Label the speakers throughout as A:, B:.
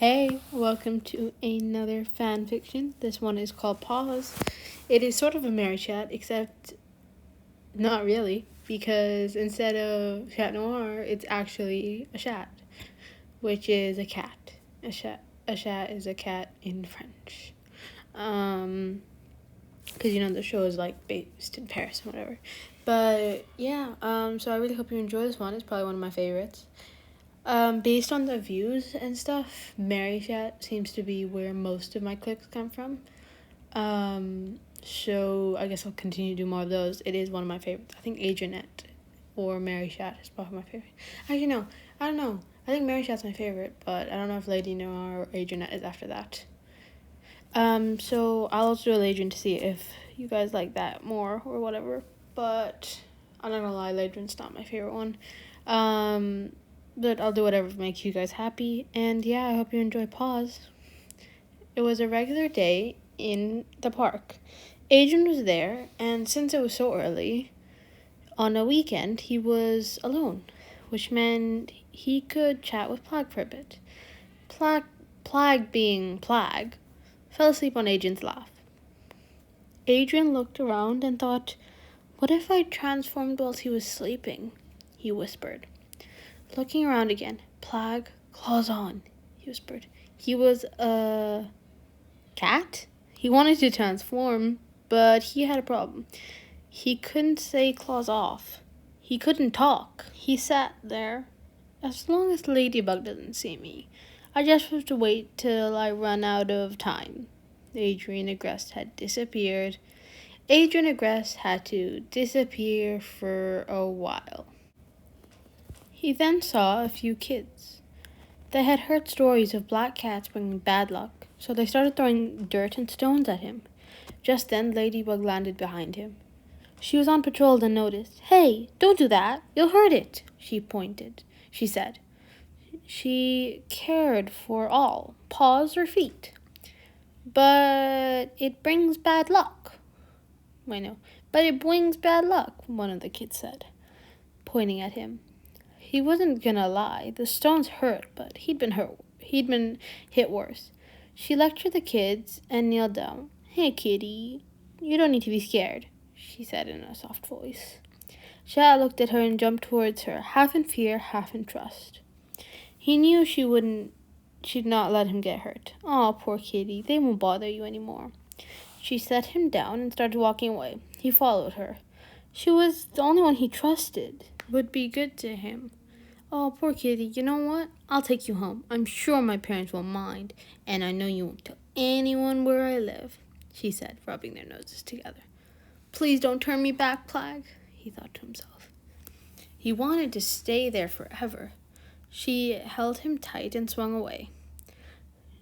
A: Hey, welcome to another fan fiction. This one is called Paws. It is sort of a Mary chat, except not really, because instead of chat noir, it's actually a chat, which is a cat. A chat is a cat in French. Because the show is like based in Paris and whatever. But yeah, so I really hope you enjoy this one. It's probably one of my favorites. Based on the views and stuff, Mary Chat seems to be where most of my clicks come from. So I guess I'll continue to do more of those. It is one of my favorites. I think Adrien or Mary Chat is probably my favorite. Actually, no, I don't know. I think Mary Chat's my favorite, but I don't know if Lady Noir or Adrien is after that. So I'll also do Adrien to see if you guys like that more or whatever. But I'm not gonna lie, Adrien's not my favorite one. But I'll do whatever makes you guys happy. And yeah, I hope you enjoy Paws. It was a regular day in the park. Adrien was there, and since it was so early, on a weekend, he was alone, which meant he could chat with Plague for a bit. Plague being Plague, fell asleep on Adrien's lap. Adrien looked around and thought, "What if I transformed whilst he was sleeping?" he whispered. Looking around again, Plague, claws on, he whispered. He was a cat? He wanted to transform, but he had a problem. He couldn't say claws off. He couldn't talk. He sat there. As long as Ladybug doesn't see me, I just have to wait till I run out of time. Adrien Agreste had disappeared. Adrien Agreste had to disappear for a while. He then saw a few kids. They had heard stories of black cats bringing bad luck, so they started throwing dirt and stones at him. Just then, Ladybug landed behind him. She was on patrol and noticed. "Hey, don't do that. You'll hurt it," she said. She cared for all, paws or feet. "But it brings bad luck." Wait, no. "But it brings bad luck," one of the kids said, pointing at him. He wasn't gonna lie. The stones hurt, but he'd been hit worse. She lectured the kids and kneeled down. "Hey, kitty, you don't need to be scared," she said in a soft voice. Chat looked at her and jumped towards her, half in fear, half in trust. He knew she'd not let him get hurt. "Aw, poor kitty, they won't bother you anymore." She set him down and started walking away. He followed her. She was the only one he trusted, would be good to him. "Oh, poor kitty, you know what? I'll take you home. I'm sure my parents won't mind, and I know you won't tell anyone where I live," she said, rubbing their noses together. "Please don't turn me back, Plague," he thought to himself. He wanted to stay there forever. She held him tight and swung away.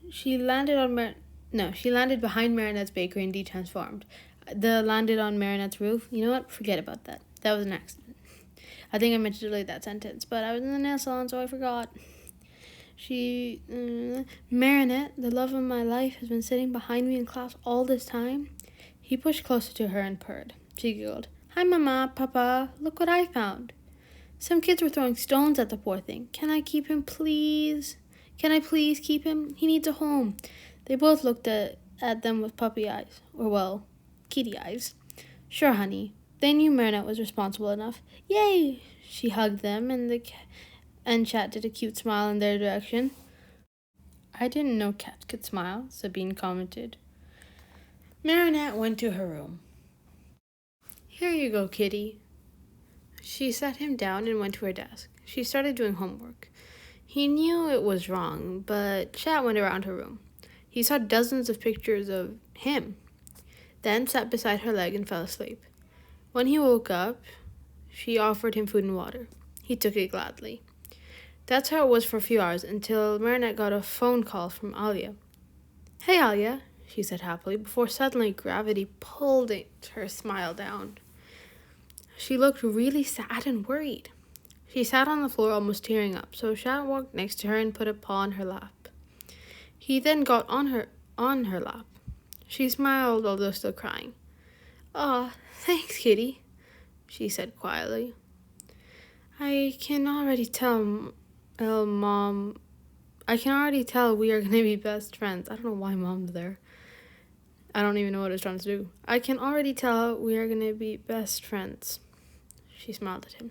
A: She landed behind Marinette's bakery and detransformed. Landed on Marinette's roof. You know what? Forget about that. That was an accident. I think I meant to delete that sentence, but I was in the nail salon, so I forgot. Marinette, the love of my life, has been sitting behind me in class all this time." He pushed closer to her and purred. She giggled. "Hi, Mama, Papa, look what I found." "Some kids were throwing stones at the poor thing. Can I keep him, please? Can I please keep him? He needs a home." They both looked at them with puppy eyes, or well, kitty eyes. "Sure, honey." They knew Marinette was responsible enough. "Yay!" She hugged them, and Chat did a cute smile in their direction. "I didn't know cats could smile," Sabine commented. Marinette went to her room. "Here you go, kitty." She sat him down and went to her desk. She started doing homework. He knew it was wrong, but Chat went around her room. He saw dozens of pictures of him, then sat beside her leg and fell asleep. When he woke up, she offered him food and water. He took it gladly. That's how it was for a few hours, until Marinette got a phone call from Alia. "Hey, Alia," she said happily, before suddenly gravity pulled her smile down. She looked really sad and worried. She sat on the floor almost tearing up, so Chat walked next to her and put a paw on her lap. He then got on her lap. She smiled, although still crying. "Aw, thanks, kitty," she said quietly. "I can already tell Mom I can already tell we are going to be best friends. I don't know why Mom's there. I don't even know what I was trying to do. I can already tell we are going to be best friends. She smiled at him.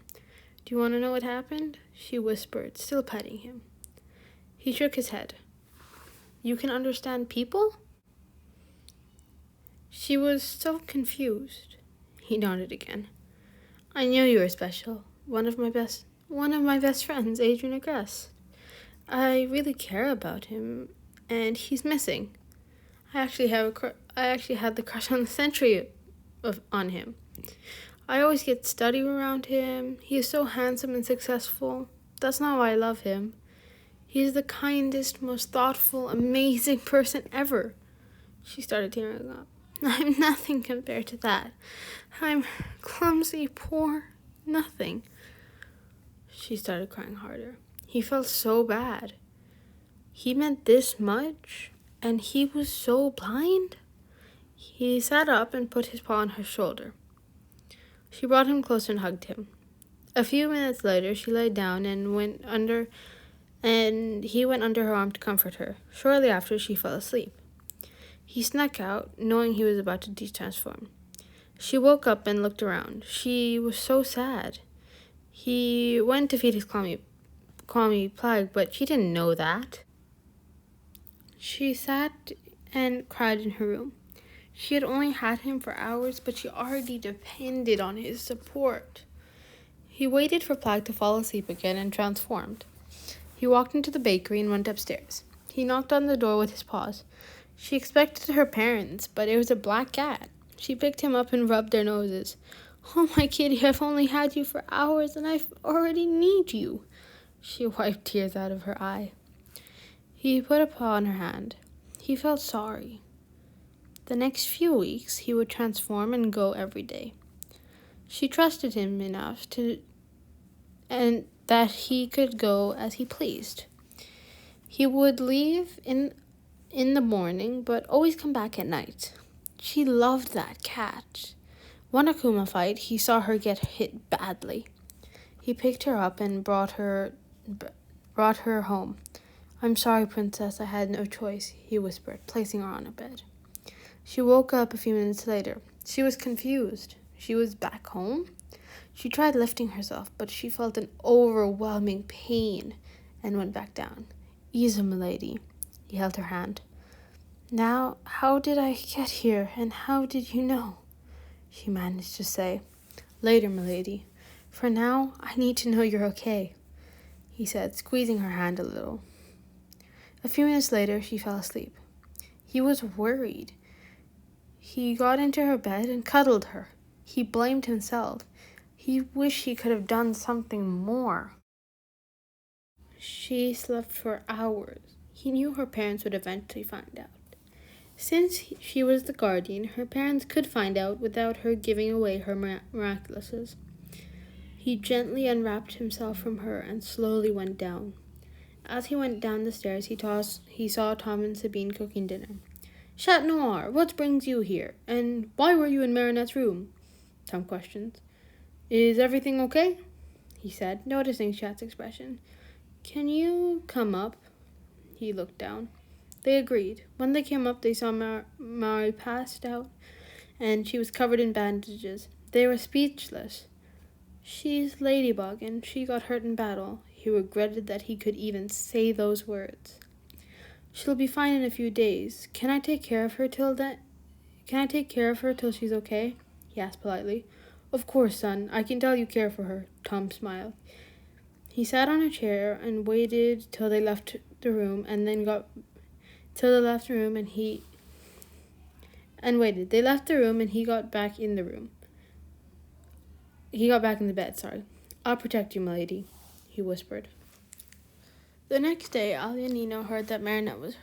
A: Do you want to know what happened? She whispered, still petting him. He shook his head. You can understand people? She was so confused. He nodded again. I knew you were special. One of my best friends, Adrien aggressed. I really care about him, and he's missing. I actually had the crush on the century on him. I always get study around him. He is so handsome and successful. That's not why I love him. He's the kindest, most thoughtful, amazing person ever. She started tearing up. I'm nothing compared to that. I'm clumsy, poor, nothing. She started crying harder. He felt so bad. He meant this much, and he was so blind. He sat up and put his paw on her shoulder. She brought him closer and hugged him. A few minutes later, she lay down and he went under her arm to comfort her. Shortly after, she fell asleep. He snuck out, knowing he was about to detransform. She woke up and looked around. She was so sad. He went to feed his clammy plague, but she didn't know that. She sat and cried in her room. She had only had him for hours, but she already depended on his support. He waited for Plague to fall asleep again and transformed. He walked into the bakery and went upstairs. He knocked on the door with his paws. She expected her parents, but it was a black cat. She picked him up and rubbed their noses. Oh, my kitty, I've only had you for hours and I already need you. She wiped tears out of her eye. He put a paw on her hand. He felt sorry. The next few weeks, he would transform and go every day. She trusted him enough and that he could go as he pleased. He would leave in the morning, but always come back at night. She loved that cat. One Akuma fight, he saw her get hit badly. He picked her up and brought her home. I'm sorry, Princess, I had no choice, he whispered, placing her on a bed. She woke up a few minutes later. She was confused. She was back home. She tried lifting herself, but she felt an overwhelming pain and went back down. Easy, milady. He held her hand. Now, how did I get here, and how did you know? She managed to say. Later, milady. For now, I need to know you're okay, he said, squeezing her hand a little. A few minutes later, she fell asleep. He was worried. He got into her bed and cuddled her. He blamed himself. He wished he could have done something more. She slept for hours. He knew her parents would eventually find out. Since she was the guardian, her parents could find out without her giving away her Miraculouses. He gently unwrapped himself from her and slowly went down. As he went down the stairs, he saw Tom and Sabine cooking dinner. Chat Noir, what brings you here? And why were you in Marinette's room? Tom questioned. Is everything okay? He said, noticing Chat's expression. Can you come up? He looked down. They agreed. When they came up, they saw Mari passed out, and she was covered in bandages. They were speechless. She's Ladybug, and she got hurt in battle. He regretted that he could even say those words. She'll be fine in a few days. Can I take care of her till she's okay? He asked politely. Of course, son. I can tell you care for her. Tom smiled. He sat on a chair and waited till they left the room, and then waited. They left the room, and he got back in the room. He got back in the bed, sorry. I'll protect you, milady, he whispered. The next day, Ali and Nino heard that Marinette was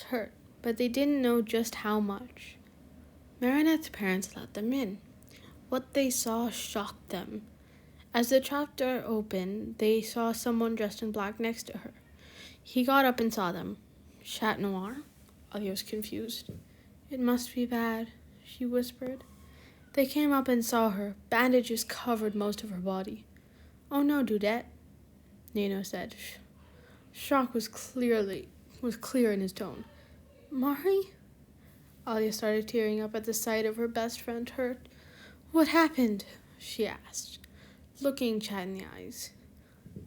A: hurt, but they didn't know just how much. Marinette's parents let them in. What they saw shocked them. As the trapdoor opened, they saw someone dressed in black next to her. He got up and saw them. Chat Noir? Ali was confused. It must be bad, she whispered. They came up and saw her. Bandages covered most of her body. Oh no, Dudette, Nino said. Shh. Shock was clear in his tone. Mari? Alia started tearing up at the sight of her best friend hurt. What happened? She asked, looking Chad in the eyes.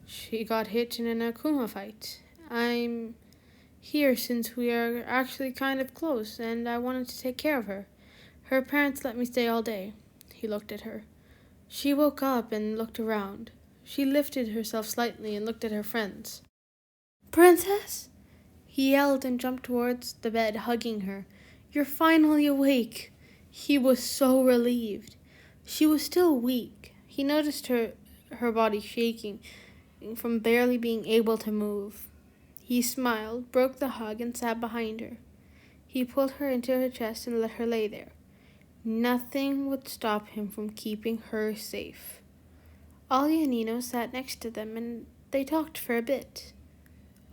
A: She got hit in an Akuma fight. I'm here since we are actually kind of close, and I wanted to take care of her. Her parents let me stay all day. He looked at her. She woke up and looked around. She lifted herself slightly and looked at her friends. Princess? He yelled and jumped towards the bed, hugging her. You're finally awake. He was so relieved. She was still weak. He noticed her body shaking from barely being able to move. He smiled, broke the hug, and sat behind her. He pulled her into her chest and let her lay there. Nothing would stop him from keeping her safe. Alia and Nino sat next to them, and they talked for a bit.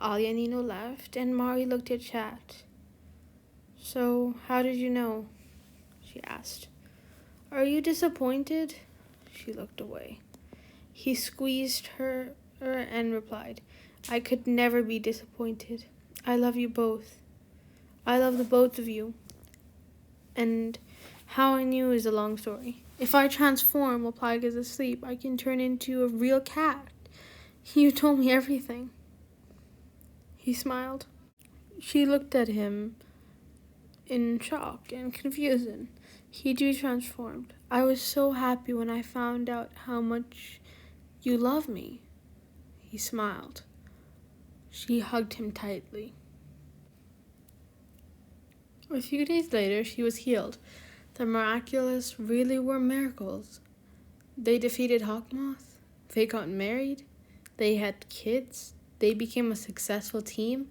A: Alia and Nino laughed, and Mari looked at Chat. So, how did you know? She asked. Are you disappointed? She looked away. He squeezed her and replied, I could never be disappointed. I love you both. I love the both of you. And how I knew is a long story. If I transform while Plague is asleep, I can turn into a real cat. You told me everything. He smiled. She looked at him in shock and confusion. He too transformed. I was so happy when I found out how much you love me. He smiled. She hugged him tightly. A few days later, she was healed. The Miraculous really were miracles. They defeated Hawkmoth. They got married. They had kids. They became a successful team.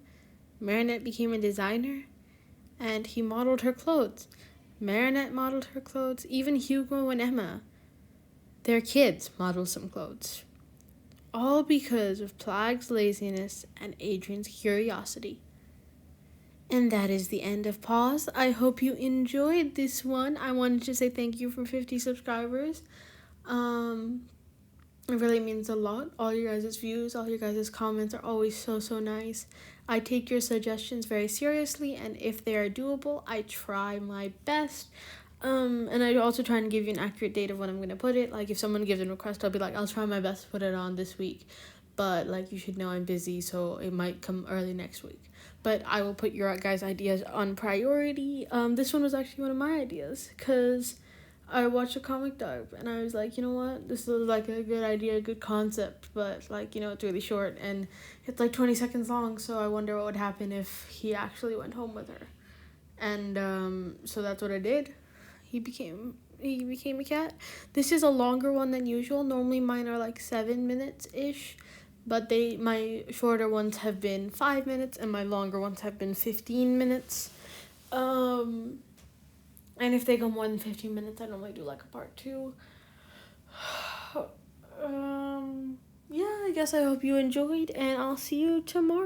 A: Marinette became a designer. And he modeled her clothes. Marinette modeled her clothes. Even Hugo and Emma, their kids, modeled some clothes. All because of Plague's laziness and Adrien's curiosity. And that is the end of Paws. I hope you enjoyed this one. I wanted to say thank you for 50 subscribers. It really means a lot. All your guys' views, all your guys' comments are always so nice. I take your suggestions very seriously, and if they are doable, I try my best. And I also try and give you an accurate date of when I'm going to put it. Like, if someone gives a request, I'll be like, I'll try my best to put it on this week. But, like, you should know I'm busy, so it might come early next week. But I will put your guys' ideas on priority. This one was actually one of my ideas, because I watched a comic dive, and I was like, you know what? This is, like, a good idea, a good concept, but, like, you know, it's really short, and it's, like, 20 seconds long, so I wonder what would happen if he actually went home with her. And, so that's what I did. He became a cat. This is a longer one than usual. Normally mine are like 7 minutes-ish, but my shorter ones have been 5 minutes and my longer ones have been 15 minutes. And if they go more than 15 minutes, I normally do like a part 2. Yeah, I guess I hope you enjoyed, and I'll see you tomorrow.